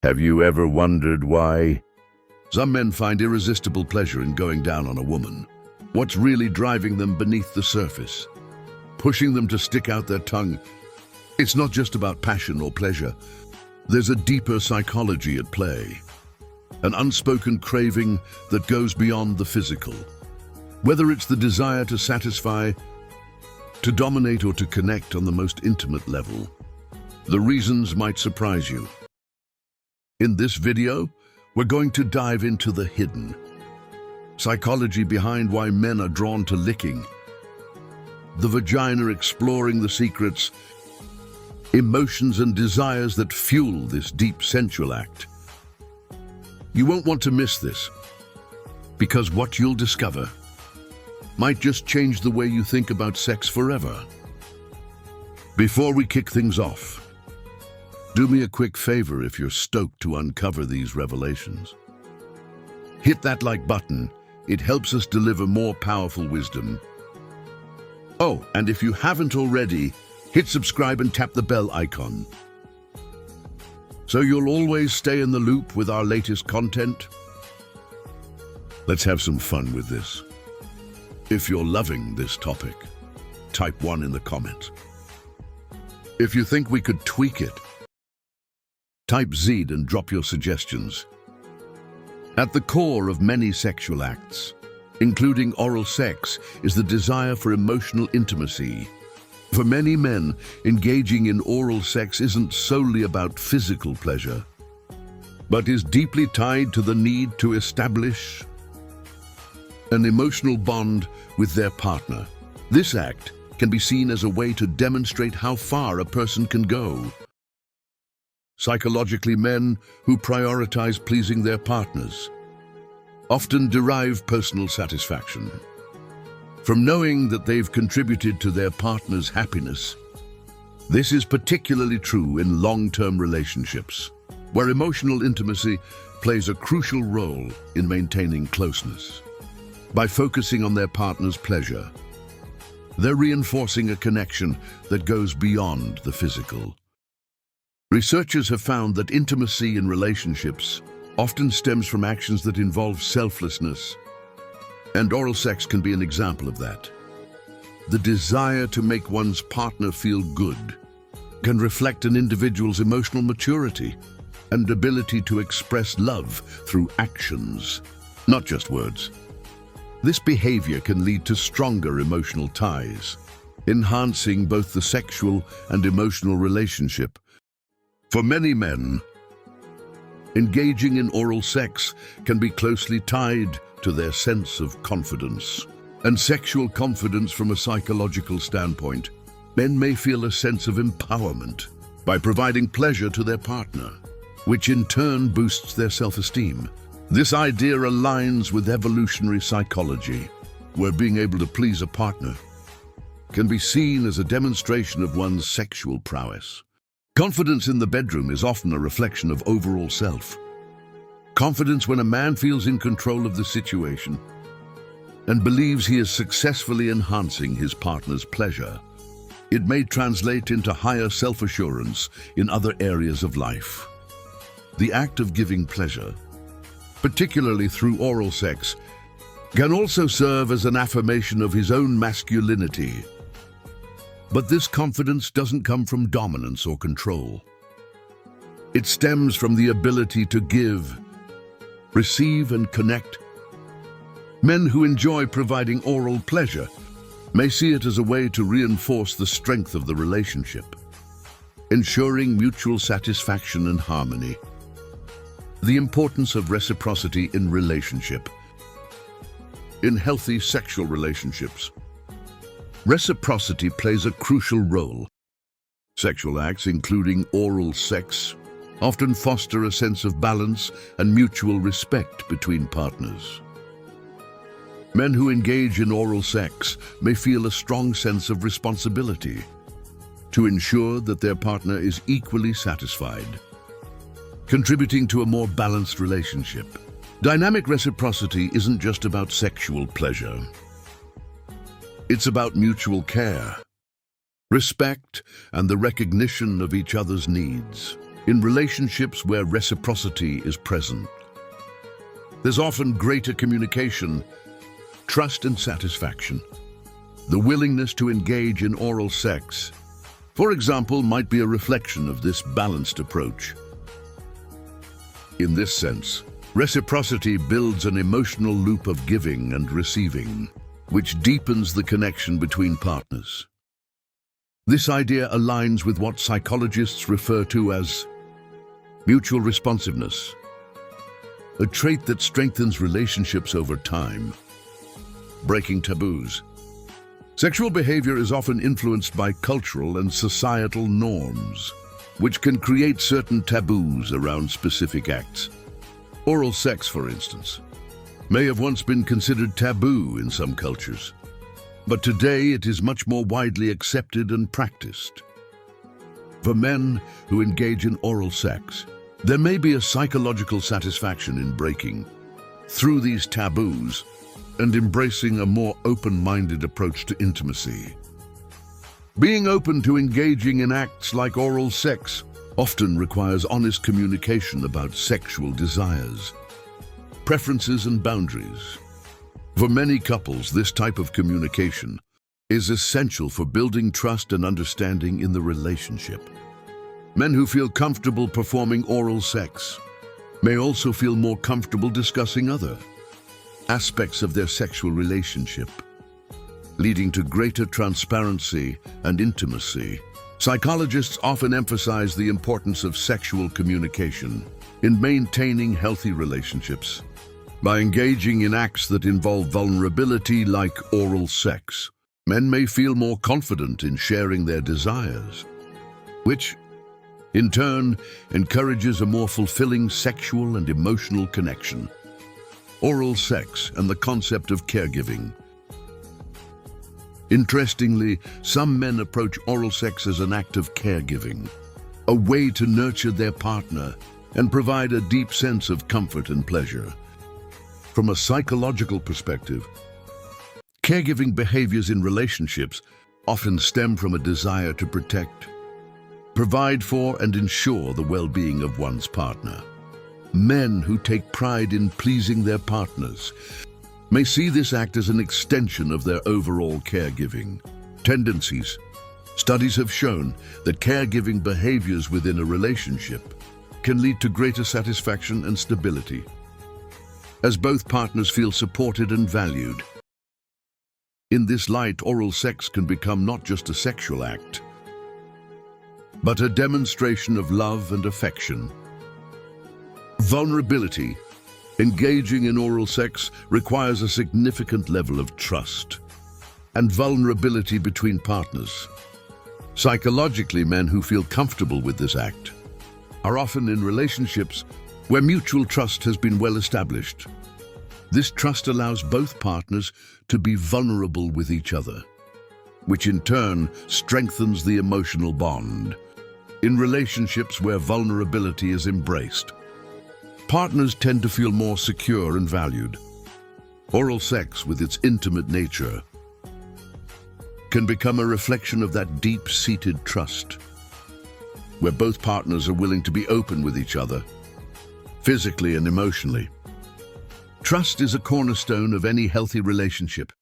Have you ever wondered why? Some men find irresistible pleasure in going down on a woman. What's really driving them beneath the surface? Pushing them to stick out their tongue? It's not just about passion or pleasure. There's a deeper psychology at play. An unspoken craving that goes beyond the physical. Whether it's the desire to satisfy, to dominate, or to connect on the most intimate level, the reasons might surprise you. In this video, we're going to dive into the hidden psychology behind why men are drawn to licking the vagina, exploring the secrets, emotions, and desires that fuel this deep sensual act. You won't want to miss this, because what you'll discover might just change the way you think about sex forever. Before we kick things off, do me a quick favor if you're stoked to uncover these revelations. Hit that like button. It helps us deliver more powerful wisdom. Oh, and if you haven't already, hit subscribe and tap the bell icon, so you'll always stay in the loop with our latest content. Let's have some fun with this. If you're loving this topic, type 1 in the comments. If you think we could tweak it, type Z and drop your suggestions. At the core of many sexual acts, including oral sex, is the desire for emotional intimacy. For many men, engaging in oral sex isn't solely about physical pleasure, but is deeply tied to the need to establish an emotional bond with their partner. This act can be seen as a way to demonstrate how far a person can go. Psychologically, men who prioritize pleasing their partners often derive personal satisfaction from knowing that they've contributed to their partner's happiness. This is particularly true in long-term relationships, where emotional intimacy plays a crucial role in maintaining closeness. By focusing on their partner's pleasure, they're reinforcing a connection that goes beyond the physical. Researchers have found that intimacy in relationships often stems from actions that involve selflessness, and oral sex can be an example of that. The desire to make one's partner feel good can reflect an individual's emotional maturity and ability to express love through actions, not just words. This behavior can lead to stronger emotional ties, enhancing both the sexual and emotional relationship. For many men, engaging in oral sex can be closely tied to their sense of confidence. And sexual confidence from a psychological standpoint, men may feel a sense of empowerment by providing pleasure to their partner, which in turn boosts their self-esteem. This idea aligns with evolutionary psychology, where being able to please a partner can be seen as a demonstration of one's sexual prowess. Confidence in the bedroom is often a reflection of overall self. Confidence when a man feels in control of the situation and believes he is successfully enhancing his partner's pleasure. It may translate into higher self-assurance in other areas of life. The act of giving pleasure, particularly through oral sex, can also serve as an affirmation of his own masculinity. But this confidence doesn't come from dominance or control. It stems from the ability to give, receive, and connect. Men who enjoy providing oral pleasure may see it as a way to reinforce the strength of the relationship, ensuring mutual satisfaction and harmony. The importance of reciprocity in relationship. In healthy sexual relationships, reciprocity plays a crucial role. Sexual acts, including oral sex, often foster a sense of balance and mutual respect between partners. Men who engage in oral sex may feel a strong sense of responsibility to ensure that their partner is equally satisfied, contributing to a more balanced relationship. Dynamic reciprocity isn't just about sexual pleasure. It's about mutual care, respect, and the recognition of each other's needs. In relationships where reciprocity is present, there's often greater communication, trust and satisfaction. The willingness to engage in oral sex, for example, might be a reflection of this balanced approach. In this sense, reciprocity builds an emotional loop of giving and receiving, which deepens the connection between partners. This idea aligns with what psychologists refer to as mutual responsiveness, a trait that strengthens relationships over time. Breaking taboos. Sexual behavior is often influenced by cultural and societal norms, which can create certain taboos around specific acts. Oral sex, for instance, may have once been considered taboo in some cultures, but today it is much more widely accepted and practiced. For men who engage in oral sex, there may be a psychological satisfaction in breaking through these taboos and embracing a more open-minded approach to intimacy. Being open to engaging in acts like oral sex often requires honest communication about sexual desires, preferences and boundaries. For many couples, this type of communication is essential for building trust and understanding in the relationship. Men who feel comfortable performing oral sex may also feel more comfortable discussing other aspects of their sexual relationship, leading to greater transparency and intimacy. Psychologists often emphasize the importance of sexual communication in maintaining healthy relationships. By engaging in acts that involve vulnerability like oral sex, men may feel more confident in sharing their desires, which, in turn, encourages a more fulfilling sexual and emotional connection. Oral sex and the concept of caregiving. Interestingly, some men approach oral sex as an act of caregiving, a way to nurture their partner and provide a deep sense of comfort and pleasure. From a psychological perspective, caregiving behaviors in relationships often stem from a desire to protect, provide for, and ensure the well-being of one's partner. Men who take pride in pleasing their partners may see this act as an extension of their overall caregiving tendencies. Studies have shown that caregiving behaviors within a relationship can lead to greater satisfaction and stability, as both partners feel supported and valued. In this light, oral sex can become not just a sexual act, but a demonstration of love and affection. Vulnerability. Engaging in oral sex requires a significant level of trust and vulnerability between partners. Psychologically, men who feel comfortable with this act are often in relationships where mutual trust has been well established. This trust allows both partners to be vulnerable with each other, which in turn strengthens the emotional bond. In relationships where vulnerability is embraced, partners tend to feel more secure and valued. Oral sex, with its intimate nature, can become a reflection of that deep-seated trust, where both partners are willing to be open with each other, physically and emotionally. Trust is a cornerstone of any healthy relationship,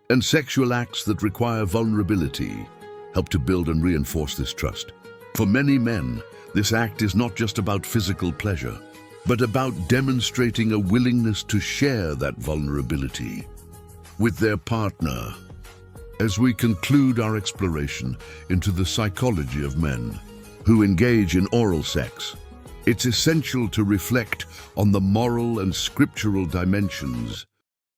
and sexual acts that require vulnerability help to build and reinforce this trust. For many men, this act is not just about physical pleasure, but about demonstrating a willingness to share that vulnerability with their partner. As we conclude our exploration into the psychology of men who engage in oral sex, it's essential to reflect on the moral and scriptural dimensions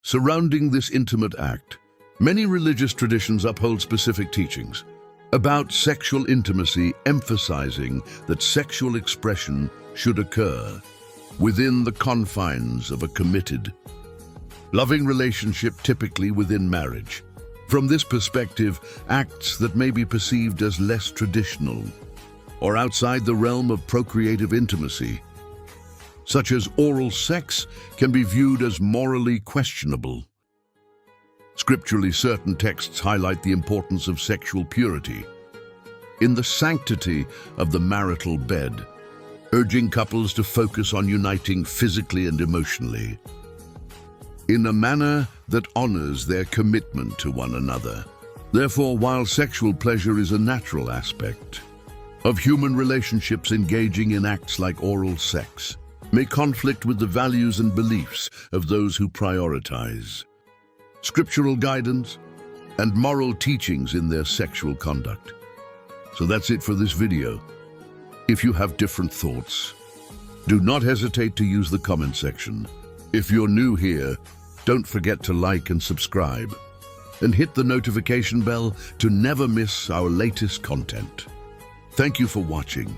surrounding this intimate act. Many religious traditions uphold specific teachings about sexual intimacy, emphasizing that sexual expression should occur within the confines of a committed, loving relationship, typically within marriage. From this perspective, acts that may be perceived as less traditional or outside the realm of procreative intimacy, such as oral sex, can be viewed as morally questionable. Scripturally, certain texts highlight the importance of sexual purity in the sanctity of the marital bed. urging couples to focus on uniting physically and emotionally in a manner that honors their commitment to one another. Therefore, while sexual pleasure is a natural aspect of human relationships, engaging in acts like oral sex may conflict with the values and beliefs of those who prioritize scriptural guidance and moral teachings in their sexual conduct. So that's it for this video. If you have different thoughts, do not hesitate to use the comment section. If you're new here, don't forget to like and subscribe, and hit the notification bell to never miss our latest content. Thank you for watching.